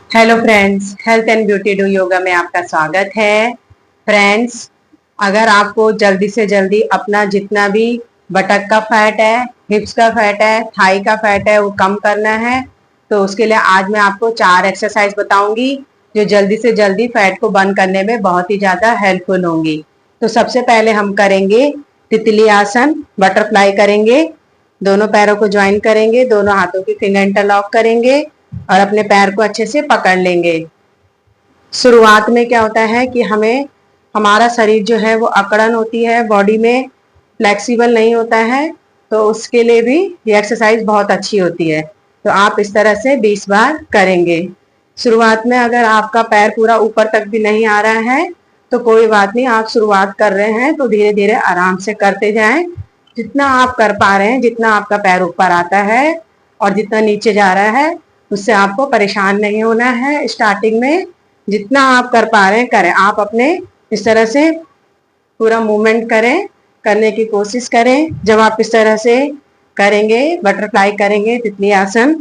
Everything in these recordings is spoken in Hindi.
Hello friends, health and beauty do yoga में आपका स्वागत है। फ्रेंड्स, अगर आपको जल्दी से जल्दी अपना जितना भी बटक का फैट है, हिप्स का फैट है, थाई का फैट है, वो कम करना है, तो उसके लिए आज मैं आपको 4 एक्सरसाइज बताऊंगी जो जल्दी से जल्दी फैट को बर्न करने में बहुत ही ज्यादा हेल्पफुल होंगी। तो सबसे पहले हम करेंगे तितली आसन, बटरफ्लाई करेंगे। दोनों पैरों को ज्वाइन करेंगे, दोनों हाथों की फिंगर इंटरलॉक करेंगे और अपने पैर को अच्छे से पकड़ लेंगे। शुरुआत में क्या होता है कि हमारा शरीर जो है वो अकड़न होती है, बॉडी में फ्लेक्सिबल नहीं होता है, तो उसके लिए भी ये एक्सरसाइज बहुत अच्छी होती है। तो आप इस तरह से 20 बार करेंगे। शुरुआत में अगर आपका पैर पूरा ऊपर तक भी नहीं आ रहा है तो कोई बात नहीं, आप शुरुआत कर रहे हैं तो धीरे धीरे आराम से करते जाएं। जितना आप कर पा रहे हैं, जितना आपका पैर ऊपर आता है और जितना नीचे जा रहा है, उससे आपको परेशान नहीं होना है। स्टार्टिंग में जितना आप कर पा रहे हैं करें। आप अपने इस तरह से पूरा मूवमेंट करें, करने की कोशिश करें। जब आप इस तरह से करेंगे, बटरफ्लाई करेंगे, तितली आसन,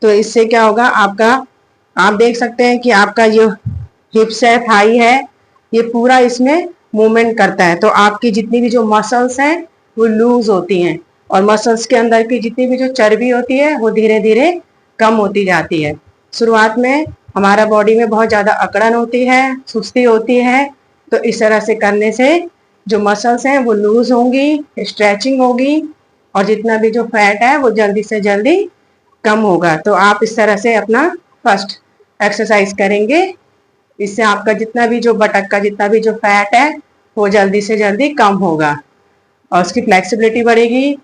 तो इससे क्या होगा, आप देख सकते हैं कि आपका जो हिप्स है, थाई है, ये पूरा इसमें मूवमेंट करता है। तो आपकी जितनी भी जो मसल्स हैं वो लूज होती हैं और मसल्स के अंदर की जितनी भी जो चर्बी होती है वो धीरे धीरे कम होती जाती है। शुरुआत में हमारा बॉडी में बहुत ज्यादा अकड़न होती है, सुस्ती होती है, तो इस तरह से करने से जो मसल्स हैं वो लूज होंगी, स्ट्रेचिंग होगी और जितना भी जो फैट है वो जल्दी से जल्दी कम होगा। तो आप इस तरह से अपना फर्स्ट एक्सरसाइज करेंगे। इससे आपका जितना भी जो बटक का जितना भी जो फैट है वो जल्दी से जल्दी कम होगा और उसकी फ्लेक्सिबिलिटी बढ़ेगी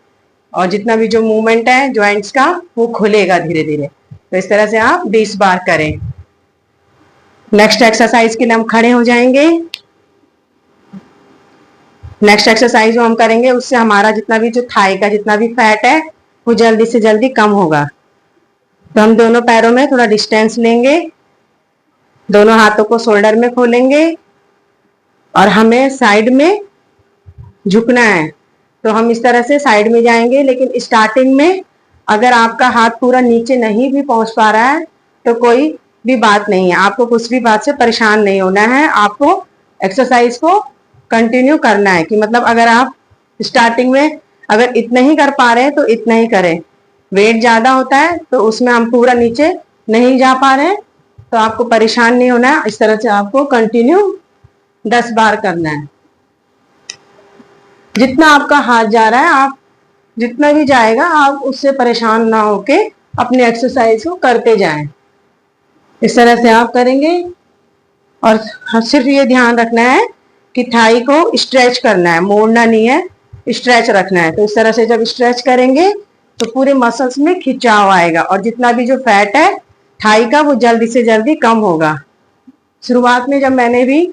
और जितना भी जो मूवमेंट है ज्वाइंट्स का वो खुलेगा धीरे धीरे। तो इस तरह से आप 20 बार करें। नेक्स्ट एक्सरसाइज के लिए हम खड़े हो जाएंगे। नेक्स्ट एक्सरसाइज जो हम करेंगे उससे हमारा जितना भी जो थाई का जितना भी फैट है वो जल्दी से जल्दी कम होगा। तो हम दोनों पैरों में थोड़ा डिस्टेंस लेंगे, दोनों हाथों को शोल्डर में खोलेंगे और हमें साइड में झुकना है। तो हम इस तरह से साइड में जाएंगे, लेकिन स्टार्टिंग में अगर आपका हाथ पूरा नीचे नहीं भी पहुंच पा रहा है तो कोई भी बात नहीं है, आपको कुछ भी बात से परेशान नहीं होना है। आपको एक्सरसाइज को कंटिन्यू करना है कि मतलब अगर आप स्टार्टिंग में अगर इतना ही कर पा रहे हैं तो इतना ही करें। वेट ज्यादा होता है तो उसमें हम पूरा नीचे नहीं जा पा रहे हैं तो आपको परेशान नहीं होना है। इस तरह से आपको कंटिन्यू 10 बार करना है। जितना आपका हाथ जा रहा है, आप जितना भी जाएगा आप उससे परेशान ना होके अपने एक्सरसाइज को करते जाएं। इस तरह से आप करेंगे और सिर्फ ये ध्यान रखना है कि थाई को स्ट्रेच करना है, मोड़ना नहीं है, स्ट्रेच रखना है। तो इस तरह से जब स्ट्रेच करेंगे तो पूरे मसल्स में खिंचाव आएगा और जितना भी जो फैट है थाई का वो जल्दी से जल्दी कम होगा। शुरुआत में जब मैंने भी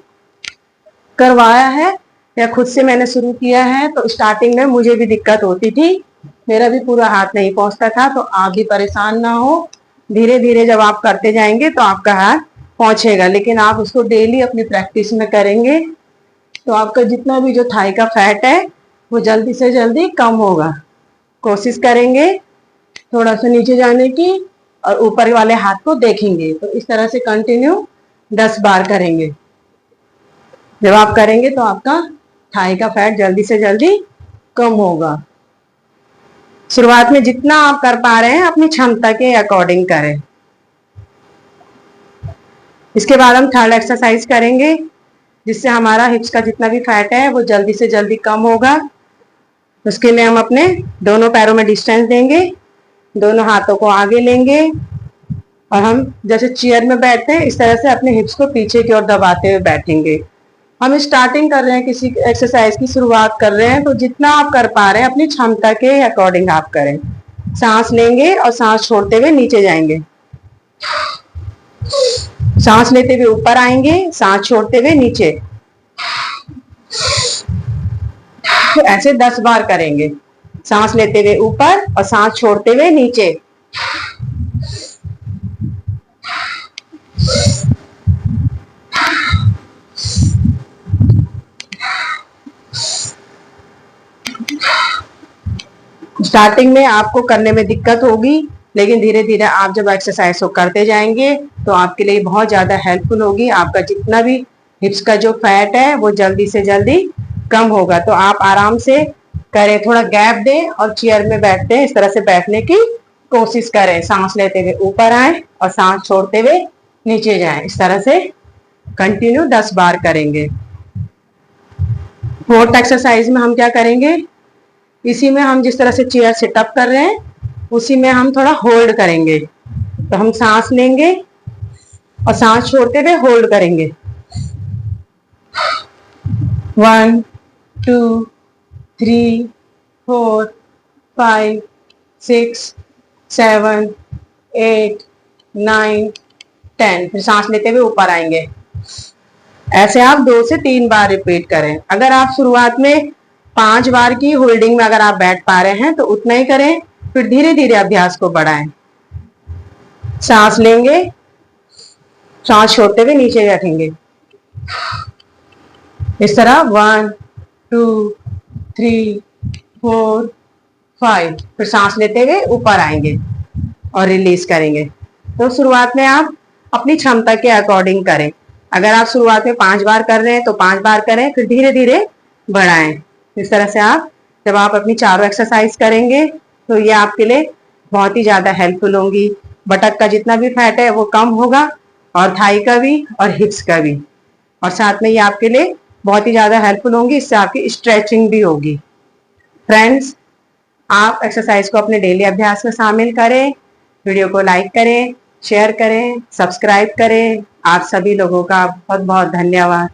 करवाया है या खुद से मैंने शुरू किया है तो स्टार्टिंग में मुझे भी दिक्कत होती थी, मेरा भी पूरा हाथ नहीं पहुंचता था। तो आप भी परेशान ना हो, धीरे धीरे जब आप करते जाएंगे तो आपका हाथ पहुंचेगा। लेकिन आप उसको डेली अपनी प्रैक्टिस में करेंगे तो आपका जितना भी जो थाई का फैट है वो जल्दी से जल्दी कम होगा। कोशिश करेंगे थोड़ा सा नीचे जाने की और ऊपर वाले हाथ को देखेंगे। तो इस तरह से कंटिन्यू 10 बार करेंगे। जब आप करेंगे तो आपका थाई का फैट जल्दी से जल्दी कम होगा। शुरुआत में जितना आप कर पा रहे हैं अपनी क्षमता के अकॉर्डिंग करें। इसके बाद हम थर्ड एक्सरसाइज करेंगे जिससे हमारा हिप्स का जितना भी फैट है वो जल्दी से जल्दी कम होगा। उसके लिए हम अपने दोनों पैरों में डिस्टेंस देंगे, दोनों हाथों को आगे लेंगे और हम जैसे चेयर में बैठते हैं इस तरह से अपने हिप्स को पीछे की ओर दबाते हुए बैठेंगे। हम स्टार्टिंग कर रहे हैं, किसी एक्सरसाइज की शुरुआत कर रहे हैं, तो जितना आप कर पा रहे हैं अपनी क्षमता के अकॉर्डिंग आप करें। सांस लेंगे और सांस छोड़ते हुए नीचे जाएंगे, सांस लेते हुए ऊपर आएंगे, सांस छोड़ते हुए नीचे। ऐसे 10 बार करेंगे, सांस लेते हुए ऊपर और सांस छोड़ते हुए नीचे। स्टार्टिंग में आपको करने में दिक्कत होगी लेकिन धीरे धीरे आप जब एक्सरसाइज को करते जाएंगे तो आपके लिए बहुत ज्यादा हेल्पफुल होगी। आपका जितना भी हिप्स का जो फैट है वो जल्दी से जल्दी कम होगा। तो आप आराम से करें, थोड़ा गैप दें और चेयर में बैठते हैं इस तरह से बैठने की कोशिश करें। सांस लेते हुए ऊपर आए और सांस छोड़ते हुए नीचे जाएं। इस तरह से कंटिन्यू 10 बार करेंगे। फोर्थ एक्सरसाइज में हम क्या करेंगे, इसी में हम जिस तरह से चेयर सिटअप कर रहे हैं उसी में हम थोड़ा होल्ड करेंगे। तो हम सांस लेंगे और सांस छोड़ते हुए होल्ड करेंगे। 1 2 3 4 5 6 7 8 9 10। फिर सांस लेते हुए ऊपर आएंगे। ऐसे आप 2 से 3 बार रिपीट करें। अगर आप शुरुआत में 5 बार की होल्डिंग में अगर आप बैठ पा रहे हैं तो उतना ही करें, फिर धीरे धीरे अभ्यास को बढ़ाएं। सांस लेंगे, सांस छोड़ते हुए नीचे रखेंगे। इस तरह 1 2 3 4 5। फिर सांस लेते हुए ऊपर आएंगे और रिलीज करेंगे। तो शुरुआत में आप अपनी क्षमता के अकॉर्डिंग करें। अगर आप शुरुआत में 5 बार कर रहे हैं तो 5 बार करें, फिर धीरे धीरे बढ़ाएं। इस तरह से आप जब आप अपनी चारों एक्सरसाइज करेंगे तो ये आपके लिए बहुत ही ज्यादा हेल्पफुल होंगी। बटक का जितना भी फैट है वो कम होगा और थाई का भी और हिप्स का भी, और साथ में ये आपके लिए बहुत ही ज्यादा हेल्पफुल होंगी। इससे आपकी स्ट्रेचिंग भी होगी। फ्रेंड्स, आप एक्सरसाइज को अपने डेली अभ्यास में शामिल करें। वीडियो को लाइक करें, शेयर करें, सब्सक्राइब करें। आप सभी लोगों का बहुत बहुत धन्यवाद।